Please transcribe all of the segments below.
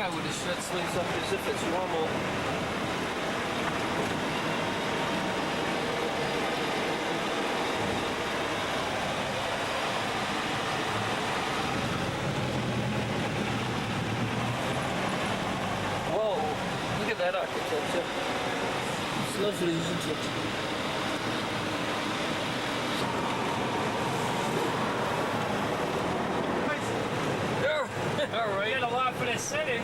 guy with his shirt sleeves up as if it's normal. Whoa, look at that architecture. It's lovely, isn't it? All right. Get a lot for this city.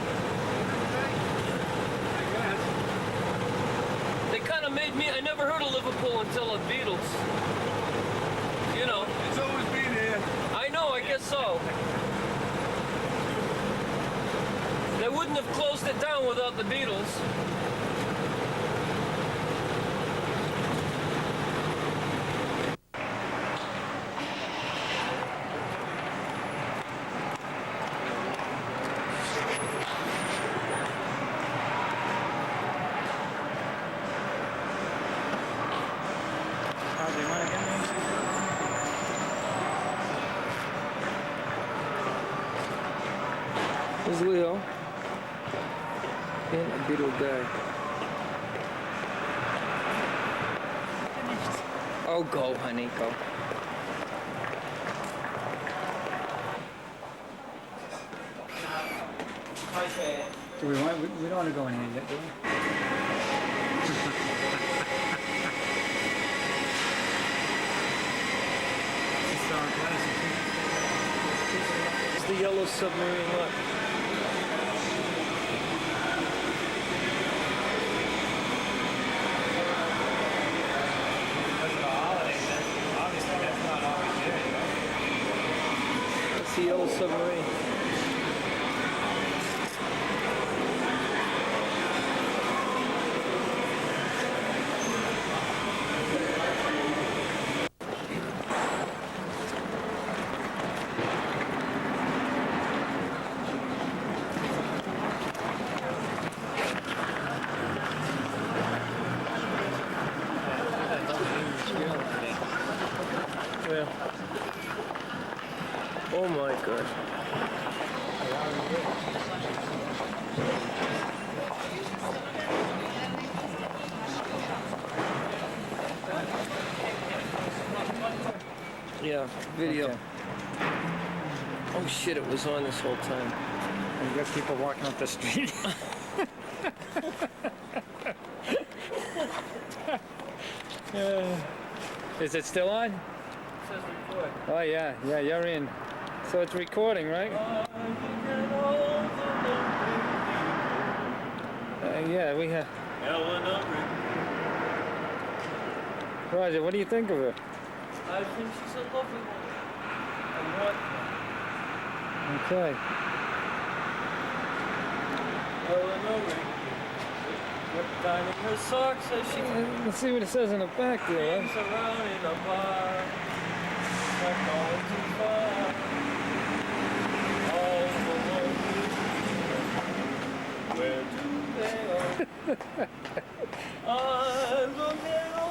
They kind of made me, I never heard of Liverpool until the Beatles. You know. It's always been here. I know, I guess so. They wouldn't have closed it down without the Beatles. There's Leo and a Beatle guy. Oh, go, honey, go. Do we want? We don't want to go in here yet, do we? It's the yellow submarine, look. That's the yellow submarine. Yeah. Oh my God. Yeah, video. Okay. Oh shit, it was on this whole time. And you got people walking up the street. Is it still on? It says record. Oh yeah, yeah, you're in. So it's recording, right? Yeah, we have. Roger, what do you think of her? I think she's a lovely woman. And what? Okay. Eleanor ripped down in her socks as she Let's see what it says in the back there. hangs around in a bar. Not going too far. All the world. Where do they all? I look at all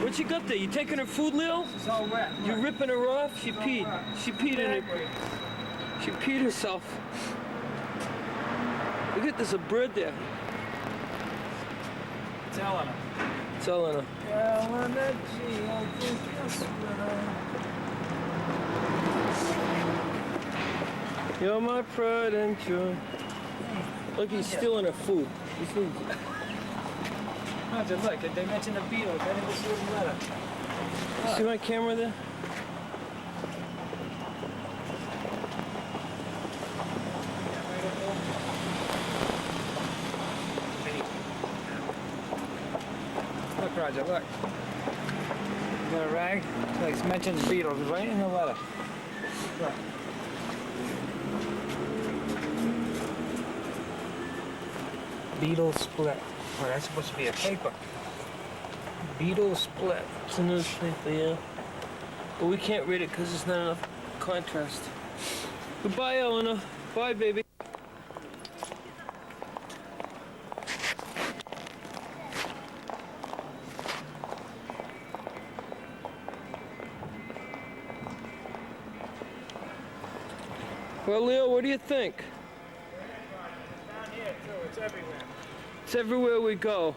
What you got there? You taking her food, Leo? It's all wet. You ripping her off? She peed. She peed in it. She peed herself. Look at there's a bird there. Telling her. Telling her. You're my pride and joy. Look, he's stealing her food. Roger, look, they mentioned the Beatles. I didn't see the letter. See my camera there? Look, Roger, look. You got a rag? Look, it's mentioned the Beatles right in the letter. Look. Beatles split. Oh, that's supposed to be a paper. Beatles split. It's a newspaper, yeah. Well, we can't read it because there's not enough contrast. Goodbye, Eleanor. Bye, baby. Well, Leo, what do you think? Down here too, it's everywhere. It's everywhere we go.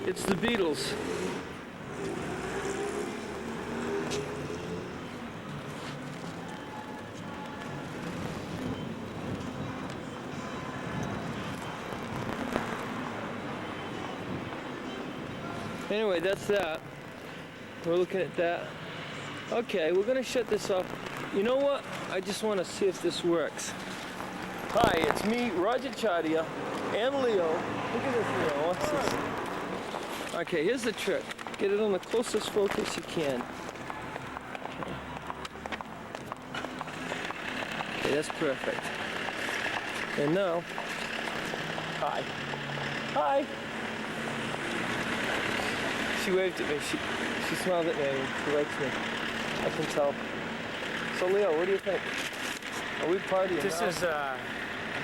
It's the Beatles. Anyway, that's that. We're looking at that. Okay, we're gonna shut this off. You know what? I just want to see if this works. Hi, it's me, Roger Chartier, and Leo. Look at this, Leo. What's this? Okay, here's the trick. Get it on the closest focus you can. Okay, that's perfect. And now, hi. Hi. She waved at me. She smiled at me and she likes me. I can tell. So Leo, what do you think? Are we partying? This is an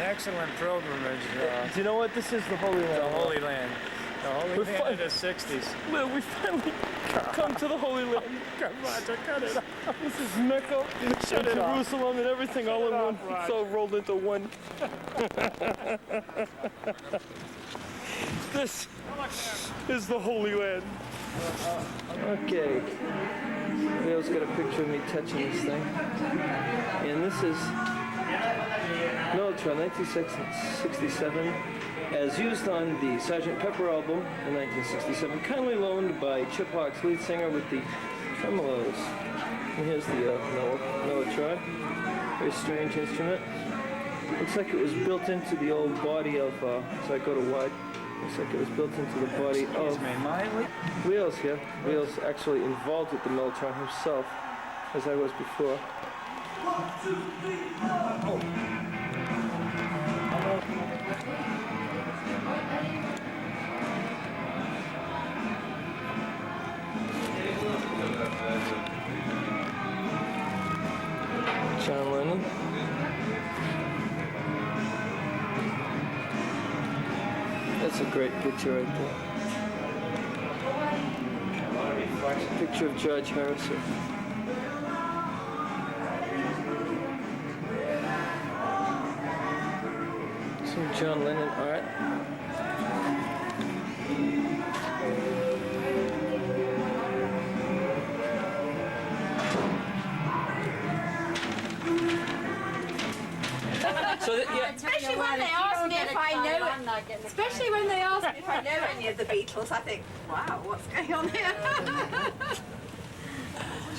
excellent pilgrimage. Do you know what? This is the Holy Land. The Holy Land. The Holy We're Land of the 60s. Leo, we finally come to the Holy Land. Come on, cut it off. This is Mecca and Jerusalem and everything all in one. Rod. It's all rolled into one. This is the Holy Land. Okay. Leo's got a picture of me touching this thing. And this is Militron 1967, as used on the Sgt. Pepper album in 1967, kindly loaned by Chip Hawkes, lead singer, with the tremolos. And here's the Militron. Very strange instrument. Looks like it was built into the old body of, so I go to wide. Looks like it was built into the body of Leo's here. Leo's actually involved with the Militron himself, as I was before. Oh. John Lennon. That's a great picture right there. Picture of George Harrison. Some John Lennon art. So yeah. Especially when they ask me if I know, especially when they ask me if I know any of the Beatles, I think, wow, what's going on here?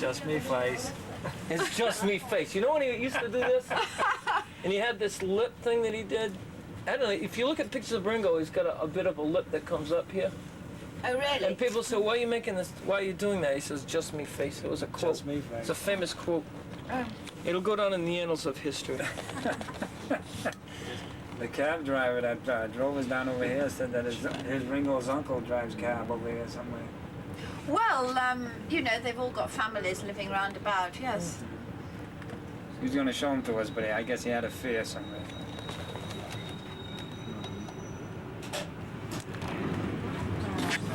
Just me face. It's just me face. You know when he used to do this? And he had this lip thing that he did? I don't know, if you look at pictures of Ringo, he's got a bit of a lip that comes up here. Oh, really? And people say, why are you making this, why are you doing that? He says, just me face. It was a quote. Just me face. It's a famous quote. It'll go down in the annals of history. The cab driver that drove us down over here said that his Ringo's uncle drives cab over here somewhere. Well, you know, they've all got families living round about, yes. He was going to show them to us, but I guess he had a fear somewhere.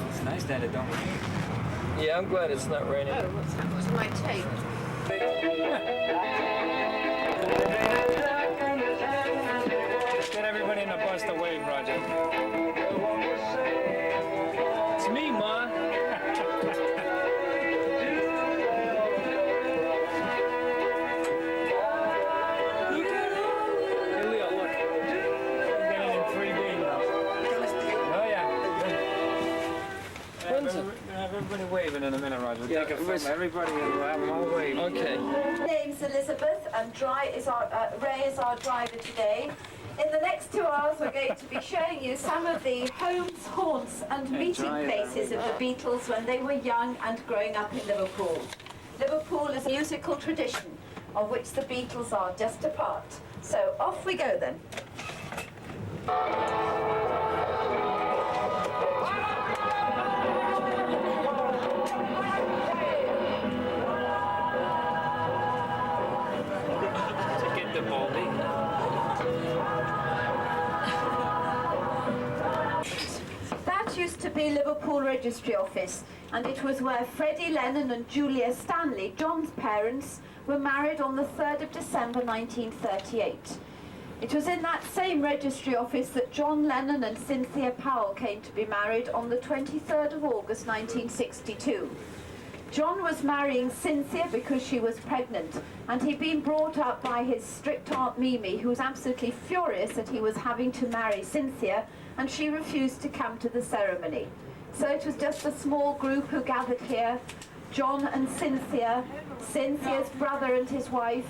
It's nice that it don't rain. Yeah, I'm glad it's not raining. Oh, what's that? What's my tape? Get everybody in the bus to wave, Roger. It's me, Ma. Hey, Leo, look. Get it in 3D now. Oh, yeah. When's it? Have everybody waving in a minute, Roger. We'll Yeah, take a film. Everybody will have them all wave. Okay. My name's Elizabeth, and Ray is our driver today. In the next 2 hours, we're going to be showing you some of the homes, haunts, and meeting places of the Beatles when they were young and growing up in Liverpool. Liverpool is a musical tradition of which the Beatles are just a part. So off we go then. be Liverpool Registry Office, and it was where Freddie Lennon and Julia Stanley, John's parents, were married on the 3rd of December 1938. It was in that same registry office that John Lennon and Cynthia Powell came to be married on the 23rd of August 1962. John was marrying Cynthia because she was pregnant, and he'd been brought up by his strict Aunt Mimi, who was absolutely furious that he was having to marry Cynthia, and she refused to come to the ceremony. So it was just a small group who gathered here: John and Cynthia, Cynthia's brother and his wife,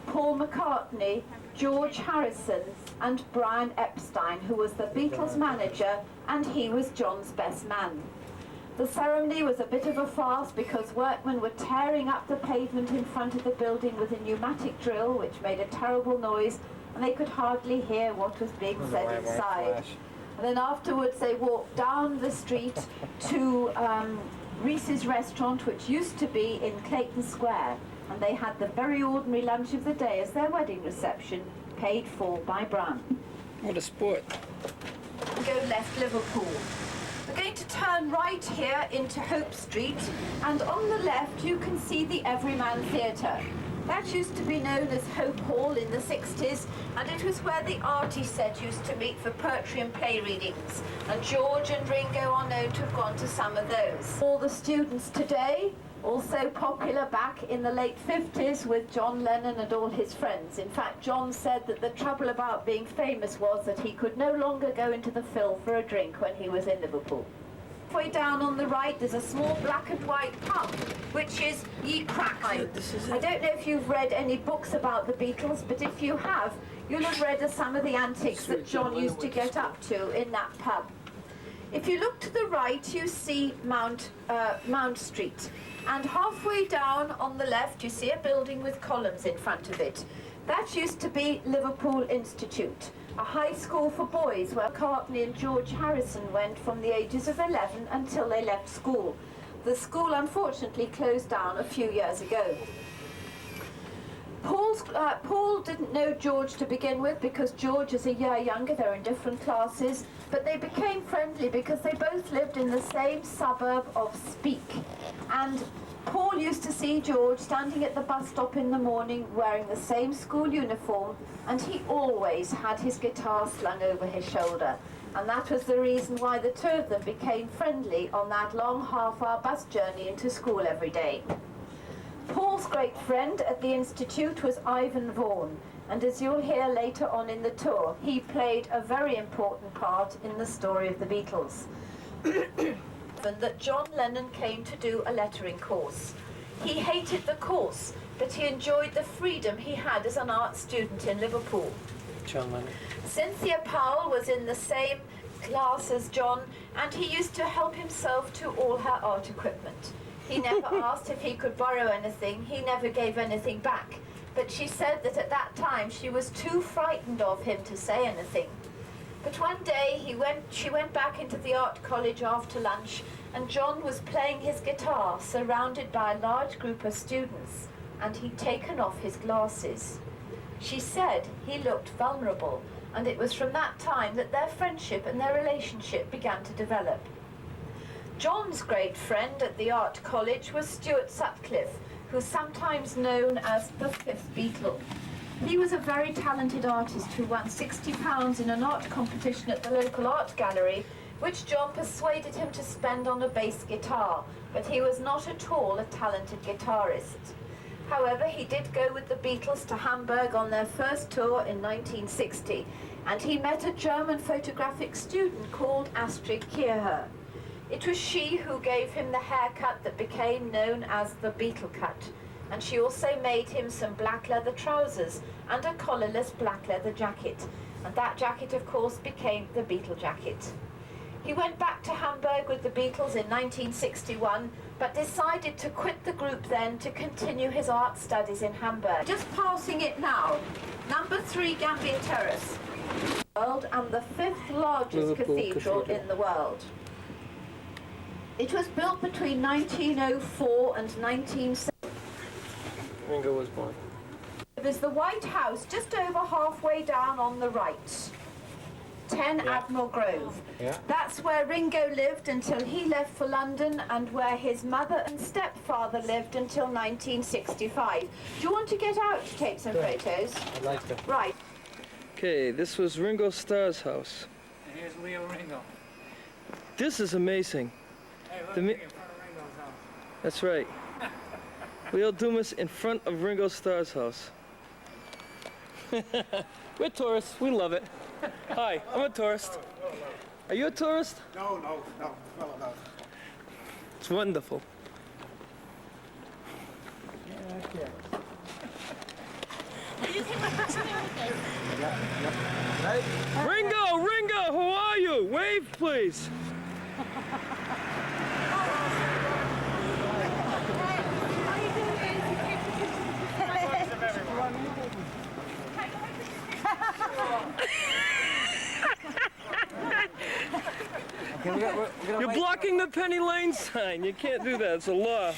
Paul McCartney, George Harrison, and Brian Epstein, who was the Beatles manager, and he was John's best man. The ceremony was a bit of a farce because workmen were tearing up the pavement in front of the building with a pneumatic drill, which made a terrible noise, and they could hardly hear what was being said inside. And then afterwards they walked down the street to Reese's restaurant, which used to be in Clayton Square, and they had the very ordinary lunch of the day as their wedding reception, paid for by Brown. What a sport. Go left Liverpool. We're going to turn right here into Hope Street, and on the left you can see the Everyman Theatre. That used to be known as Hope Hall in the 60s, and it was where the arty set used to meet for poetry and play readings, and George and Ringo are known to have gone to some of those. All the students today, also popular back in the late 50s with John Lennon and all his friends. In fact, John said that the trouble about being famous was that he could no longer go into the Phil for a drink when he was in Liverpool. Halfway down on the right there's a small black and white pub, which is Ye Crackheim. I don't know if you've read any books about the Beatles, but if you have, you'll have read of some of the antics that John used to get up to in that pub. If you look to the right, you see Mount Street. And halfway down on the left, you see a building with columns in front of it. That used to be Liverpool Institute, a high school for boys where McCartney and George Harrison went from the ages of 11 until they left school. The school unfortunately closed down a few years ago. Paul didn't know George to begin with because George is a year younger, they're in different classes, but they became friendly because they both lived in the same suburb of Speke. And Paul used to see George standing at the bus stop in the morning wearing the same school uniform, and he always had his guitar slung over his shoulder. And that was the reason why the two of them became friendly on that long half-hour bus journey into school every day. Paul's great friend at the Institute was Ivan Vaughan, and as you'll hear later on in the tour, he played a very important part in the story of the Beatles. That John Lennon came to do a lettering course. He hated the course, but he enjoyed the freedom he had as an art student in Liverpool. John Lennon. Cynthia Powell was in the same class as John, and he used to help himself to all her art equipment. He never asked if he could borrow anything, he never gave anything back. But she said that at that time she was too frightened of him to say anything. But one day she went back into the art college after lunch, and John was playing his guitar surrounded by a large group of students, and he'd taken off his glasses. She said he looked vulnerable, and it was from that time that their friendship and their relationship began to develop. John's great friend at the art college was Stuart Sutcliffe, who's sometimes known as the fifth Beatle. He was a very talented artist who won £60 in an art competition at the local art gallery, which John persuaded him to spend on a bass guitar, but he was not at all a talented guitarist. However, he did go with the Beatles to Hamburg on their first tour in 1960, and he met a German photographic student called Astrid Kircher. It was she who gave him the haircut that became known as the Beatle cut, and she also made him some black leather trousers and a collarless black leather jacket, and that jacket of course became the Beatle jacket. He went back to Hamburg with the Beatles in 1961, but decided to quit the group then to continue his art studies in Hamburg. Just passing it now, number 3 Gambier Terrace, and the 5th largest Liverpool cathedral in the world. It was built between 1904 and 1970. Ringo was born. There's the White House just over halfway down on the right. 10 Admiral Grove. Yeah. That's where Ringo lived until he left for London and where his mother and stepfather lived until 1965. Do you want to get out to take some photos? I'd like to. Right. Okay, this was Ringo Starr's house. And here's Leo Ringo. This is amazing. Hey, look, The in mi- front of Ringo's house. That's right. Leo Dumas in front of Ringo Starr's house. We're tourists. We love it. Hi, I'm a tourist. Are you a tourist? No, fellow, no. It's wonderful. Ringo, who are you? Wave, please. You're blocking the Penny Lane sign. You can't do that. It's a law.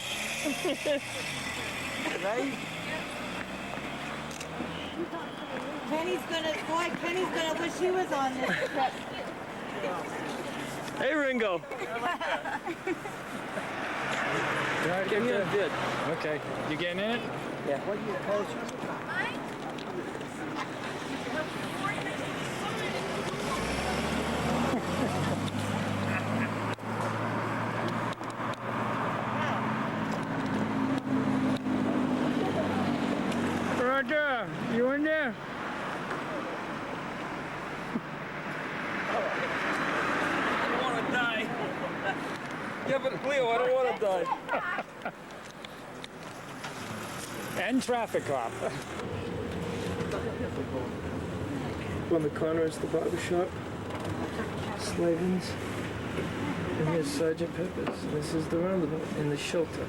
Penny's gonna wish he was on this trip. Hey, Ringo. Give me a vid. Okay, you getting in it? Yeah. Roger, you in there? I don't want to die. Yeah, but Leo, I don't want to die. And traffic cop. On the corner is the barber shop. Slavins. And here's Sergeant Pepper's. This is the roundabout in the shelter.